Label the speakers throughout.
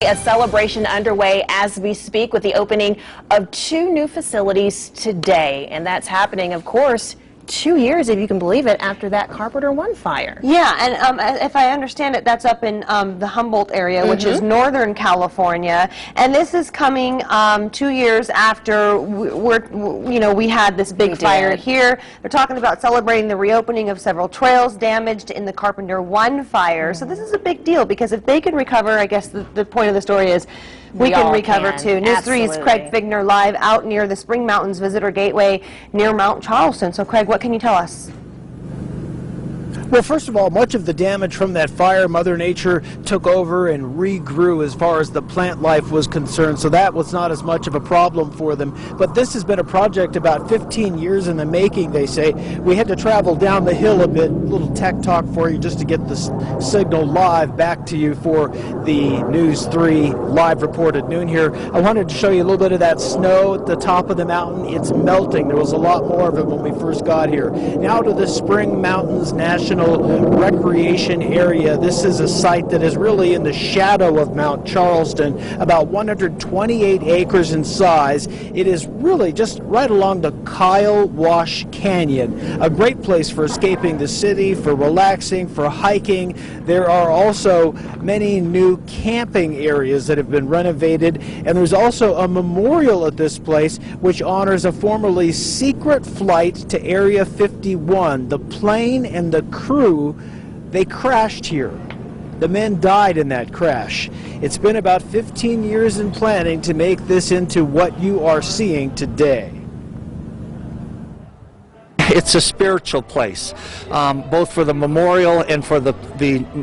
Speaker 1: A celebration underway as we speak with the opening of 2 new facilities today, and that's happening, of course, 2 years, if you can believe it, after that Carpenter 1 fire.
Speaker 2: Yeah, and if I understand it, that's up in the Humboldt area, which is Northern California, and this is coming 2 years after we had this big fire here. They're talking about celebrating the reopening of several trails damaged in the Carpenter 1 fire. So this is a big deal because if they can recover, I guess the point of the story is we can recover too. News 3's Craig Figner live out near the Spring Mountains Visitor Gateway near Mount Charleston. So Craig, what can you tell us?
Speaker 3: Well, first of all, much of the damage from that fire, Mother Nature took over and regrew as far as the plant life was concerned, so that was not as much of a problem for them. But this has been a project about 15 years in the making, they say. We had to travel down the hill a bit, a little tech talk for you just to get the signal live back to you for the News 3 live report at noon here. I wanted to show you a little bit of that snow at the top of the mountain. It's melting. There was a lot more of it when we first got here. Now to the Spring Mountains National Recreation Area. This is a site that is really in the shadow of Mount Charleston, about 128 acres in size. It is really just right along the Kyle Wash Canyon. A great place for escaping the city, for relaxing, for hiking. There are also many new camping areas that have been renovated, and there's also a memorial at this place which honors a formerly secret flight to Area 51. The plane and the crew, they crashed here. The men died in that crash. It's been about 15 years in planning to make this into what you are seeing today.
Speaker 4: It's a spiritual place, both for the memorial and for the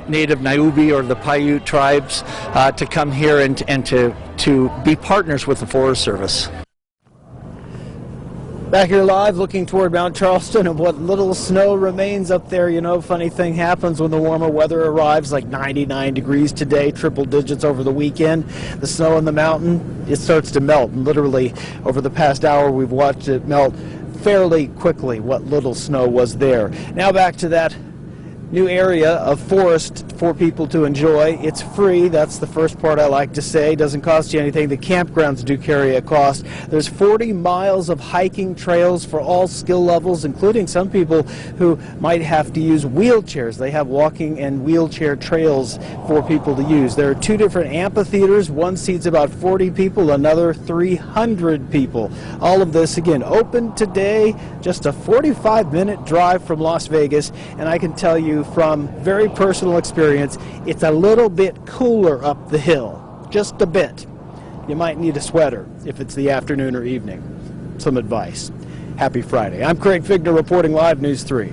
Speaker 4: native Naiubi or the Paiute tribes to come here and to be partners with the Forest Service.
Speaker 3: Back here live looking toward Mount Charleston and what little snow remains up there. You know, funny thing happens when the warmer weather arrives, like 99 degrees today, triple digits over the weekend. The snow on the mountain, it starts to melt. And literally over the past hour we've watched it melt fairly quickly, what little snow was there. Now back to that new area of forest for people to enjoy. It's free. That's the first part I like to say. It doesn't cost you anything. The campgrounds do carry a cost. There's 40 miles of hiking trails for all skill levels, including some people who might have to use wheelchairs. They have walking and wheelchair trails for people to use. There are 2 different amphitheaters. One seats about 40 people, another 300 people. All of this, again, open today, just a 45-minute drive from Las Vegas, and I can tell you from very personal experience, it's a little bit cooler up the hill, just a bit. You might need a sweater if it's the afternoon or evening. Some advice. Happy Friday. I'm Craig Figner reporting live, News 3.